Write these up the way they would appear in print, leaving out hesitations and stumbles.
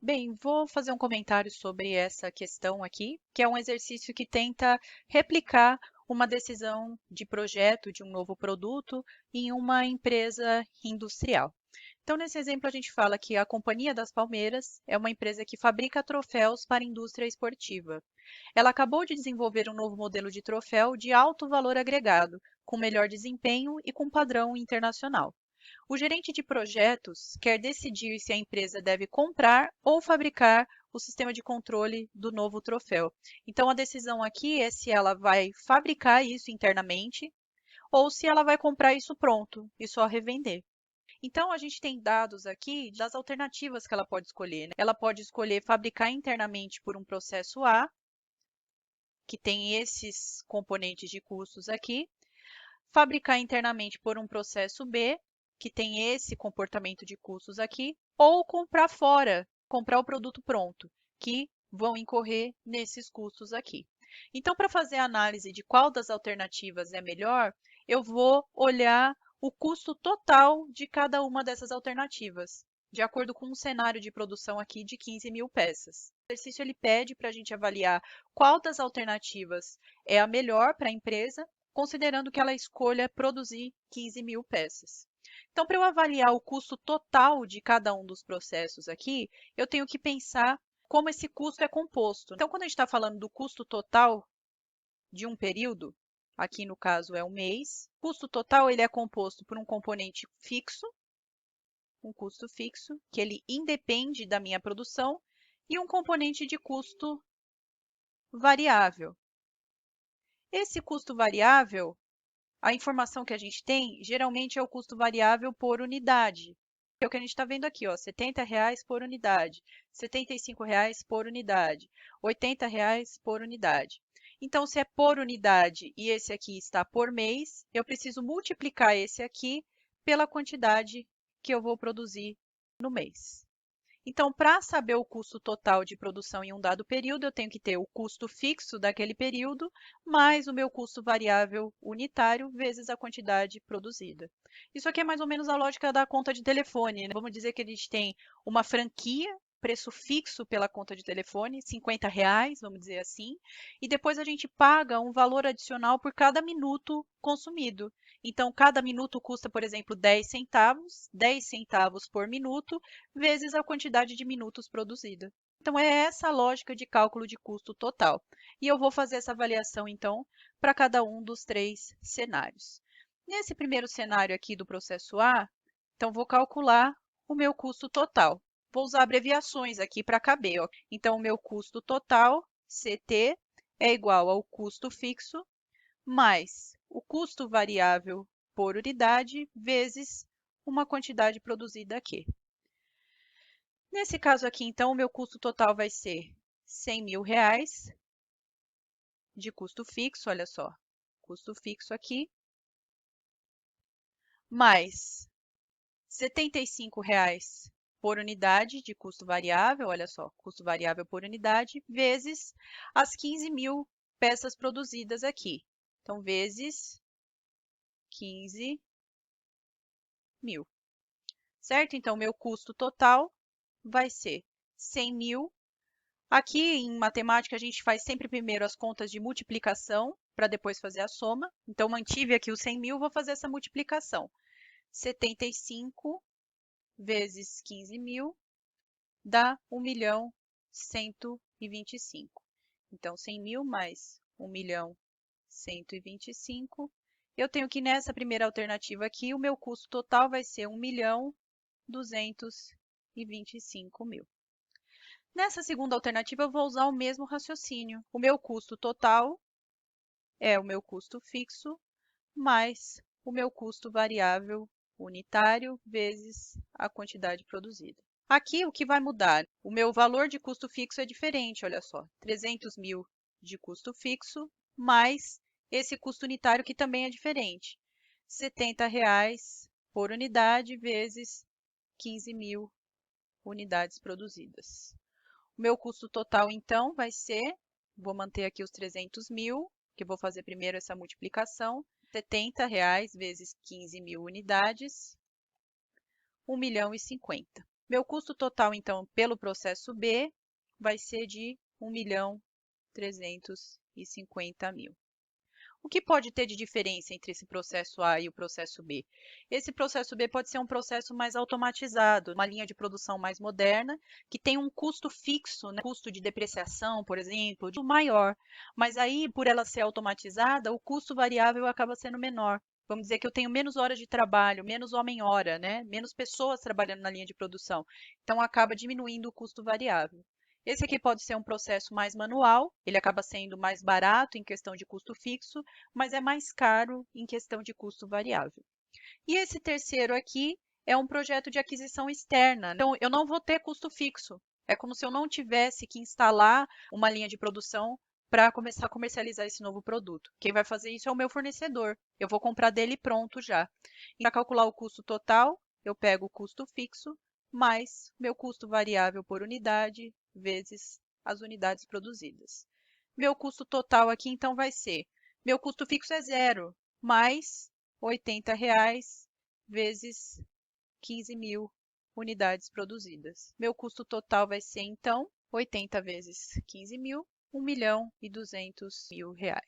Bem, vou fazer um comentário sobre essa questão aqui, que é um exercício que tenta replicar uma decisão de projeto de um novo produto em uma empresa industrial. Então, nesse exemplo, a gente fala que a Companhia das Palmeiras é uma empresa que fabrica troféus para a indústria esportiva. Ela acabou de desenvolver um novo modelo de troféu de alto valor agregado, com melhor desempenho e com padrão internacional. O gerente de projetos quer decidir se a empresa deve comprar ou fabricar o sistema de controle do novo troféu. Então, a decisão aqui é se ela vai fabricar isso internamente ou se ela vai comprar isso pronto e só revender. Então, a gente tem dados aqui das alternativas que ela pode escolher, né? Ela pode escolher fabricar internamente por um processo A, que tem esses componentes de custos aqui, fabricar internamente por um processo B, que tem esse comportamento de custos aqui, ou comprar fora, comprar o produto pronto, que vão incorrer nesses custos aqui. Então, para fazer a análise de qual das alternativas é melhor, eu vou olhar o custo total de cada uma dessas alternativas, de acordo com um cenário de produção aqui de 15.000 peças. O exercício ele pede para a gente avaliar qual das alternativas é a melhor para a empresa, considerando que ela escolha produzir 15.000 peças. Então, para eu avaliar o custo total de cada um dos processos aqui, eu tenho que pensar como esse custo é composto. Então, quando a gente está falando do custo total de um período, aqui no caso é um mês, o custo total ele é composto por um componente fixo, um custo fixo, que ele independe da minha produção, e um componente de custo variável. Esse custo variável, a informação que a gente tem, geralmente é o custo variável por unidade. É o que a gente está vendo aqui, ó, R$ 70 por unidade, R$ 75 por unidade, R$ 80 por unidade. Então, se é por unidade e esse aqui está por mês, eu preciso multiplicar esse aqui pela quantidade que eu vou produzir no mês. Então, para saber o custo total de produção em um dado período, eu tenho que ter o custo fixo daquele período, mais o meu custo variável unitário, vezes a quantidade produzida. Isso aqui é mais ou menos a lógica da conta de telefone, né? Vamos dizer que a gente tem uma franquia, preço fixo pela conta de telefone, R$ 50, vamos dizer assim, e depois a gente paga um valor adicional por cada minuto consumido. Então, cada minuto custa, por exemplo, 10 centavos por minuto, vezes a quantidade de minutos produzida. Então, é essa a lógica de cálculo de custo total. E eu vou fazer essa avaliação, então, para cada um dos três cenários. Nesse primeiro cenário aqui do processo A, então, vou calcular o meu custo total. Vou usar abreviações aqui para caber. Ó. Então, o meu custo total, CT, é igual ao custo fixo mais o custo variável por unidade vezes uma quantidade produzida aqui. Nesse caso aqui, então, o meu custo total vai ser R$ 100.000 de custo fixo, olha só, custo fixo aqui, mais R$ 75 por unidade de custo variável, olha só, custo variável por unidade, vezes as 15.000 peças produzidas aqui. Então, vezes 15.000, certo? Então, meu custo total vai ser 100.000. Aqui em matemática, a gente faz sempre primeiro as contas de multiplicação, para depois fazer a soma. Então, mantive aqui os 100.000, vou fazer essa multiplicação. 75 vezes 15.000 dá 1.125.000. Então, 100.000 mais 1.125.000. Eu tenho que nessa primeira alternativa aqui, o meu custo total vai ser 1.225.000. Nessa segunda alternativa, eu vou usar o mesmo raciocínio. O meu custo total é o meu custo fixo mais o meu custo variável unitário vezes a quantidade produzida. Aqui, o que vai mudar? O meu valor de custo fixo é diferente, olha só. 300.000 de custo fixo mais esse custo unitário que também é diferente. R$ 70 por unidade vezes 15.000 unidades produzidas. O meu custo total, então, vai ser, vou manter aqui os 300.000, que vou fazer primeiro essa multiplicação, R$ 70 vezes 15.000 unidades, 1.050.000. Meu custo total, então, pelo processo B, vai ser de 1.350.000. O que pode ter de diferença entre esse processo A e o processo B? Esse processo B pode ser um processo mais automatizado, uma linha de produção mais moderna, que tem um custo fixo, né? Custo de depreciação, por exemplo, maior. Mas aí, por ela ser automatizada, o custo variável acaba sendo menor. Vamos dizer que eu tenho menos horas de trabalho, menos homem-hora, né? Menos pessoas trabalhando na linha de produção. Então, acaba diminuindo o custo variável. Esse aqui pode ser um processo mais manual, ele acaba sendo mais barato em questão de custo fixo, mas é mais caro em questão de custo variável. E esse terceiro aqui é um projeto de aquisição externa. Então, eu não vou ter custo fixo. É como se eu não tivesse que instalar uma linha de produção para começar a comercializar esse novo produto. Quem vai fazer isso é o meu fornecedor. Eu vou comprar dele pronto já. E para calcular o custo total, eu pego o custo fixo mais meu custo variável por unidade vezes as unidades produzidas. Meu custo total aqui, então, vai ser, meu custo fixo é zero, mais R$ 80 vezes 15.000 unidades produzidas. Meu custo total vai ser, então, 80 vezes 15.000, R$ 1.200.000.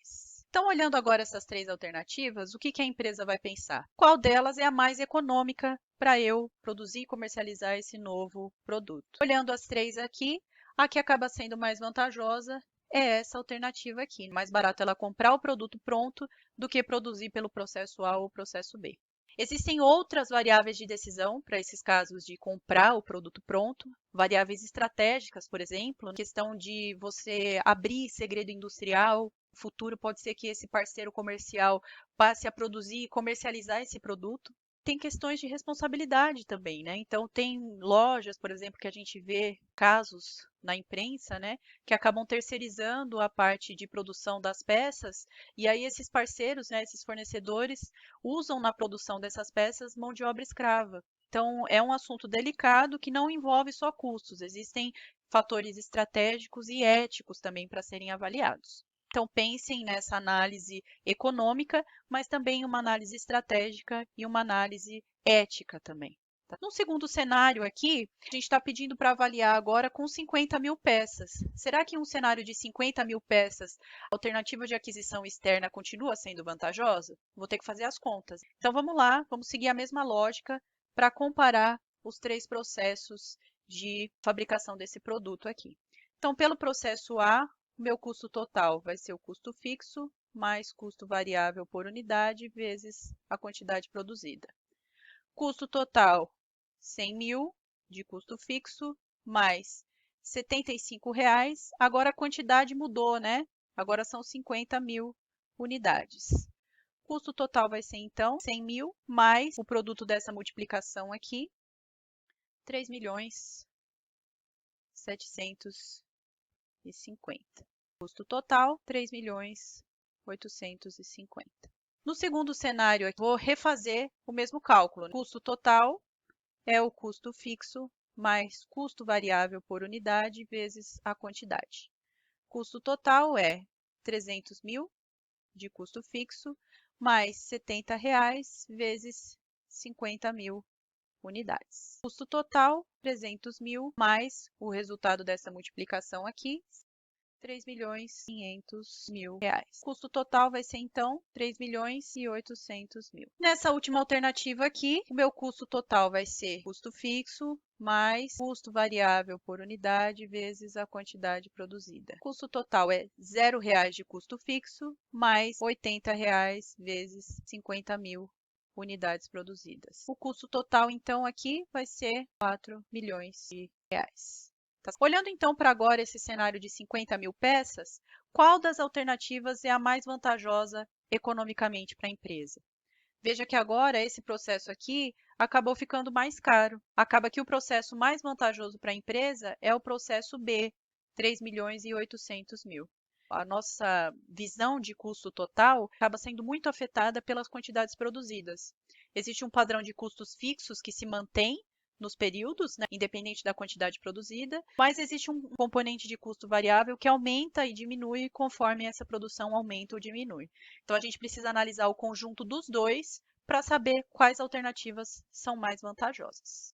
Então, olhando agora essas três alternativas, o que a empresa vai pensar? Qual delas é a mais econômica para eu produzir e comercializar esse novo produto? Olhando as três aqui, a que acaba sendo mais vantajosa é essa alternativa aqui. Mais barato ela comprar o produto pronto do que produzir pelo processo A ou processo B. Existem outras variáveis de decisão para esses casos de comprar o produto pronto, variáveis estratégicas, por exemplo, questão de você abrir segredo industrial. No futuro pode ser que esse parceiro comercial passe a produzir e comercializar esse produto. Tem questões de responsabilidade também, né? Então, tem lojas, por exemplo, que a gente vê casos na imprensa, né, que acabam terceirizando a parte de produção das peças, e aí esses parceiros, né, esses fornecedores, usam na produção dessas peças mão de obra escrava. Então, é um assunto delicado que não envolve só custos, existem fatores estratégicos e éticos também para serem avaliados. Então, pensem nessa análise econômica, mas também uma análise estratégica e uma análise ética também. No segundo cenário aqui, a gente está pedindo para avaliar agora com 50.000 peças. Será que em um cenário de 50.000 peças, a alternativa de aquisição externa continua sendo vantajosa? Vou ter que fazer as contas. Então vamos lá, vamos seguir a mesma lógica para comparar os três processos de fabricação desse produto aqui. Então, pelo processo A, o meu custo total vai ser o custo fixo mais custo variável por unidade vezes a quantidade produzida. Custo total, 100.000 de custo fixo, mais R$ 75. Agora a quantidade mudou, né? Agora são 50.000 unidades. Custo total vai ser, então, 100.000 mais o produto dessa multiplicação aqui, 3.750.000. Custo total, 3.850.000. No segundo cenário, aqui, vou refazer o mesmo cálculo. Custo total é o custo fixo mais custo variável por unidade vezes a quantidade. Custo total é 300.000 de custo fixo mais R$ 70 vezes 50.000 unidades. Custo total, 300.000 mais o resultado dessa multiplicação aqui, R$ 3.500.000. Custo total vai ser, então, 3.800.000. Nessa última alternativa aqui, o meu custo total vai ser custo fixo mais custo variável por unidade vezes a quantidade produzida. Custo total é R$ 0 de custo fixo mais R$ 80 vezes 50.000 unidades produzidas. O custo total, então, aqui vai ser 4 milhões de reais. Olhando então para agora esse cenário de 50.000 peças, qual das alternativas é a mais vantajosa economicamente para a empresa? Veja que agora esse processo aqui acabou ficando mais caro. Acaba que o processo mais vantajoso para a empresa é o processo B, 3.800.000. A nossa visão de custo total acaba sendo muito afetada pelas quantidades produzidas. Existe um padrão de custos fixos que se mantém nos períodos, né, independente da quantidade produzida, mas existe um componente de custo variável que aumenta e diminui conforme essa produção aumenta ou diminui. Então, a gente precisa analisar o conjunto dos dois para saber quais alternativas são mais vantajosas.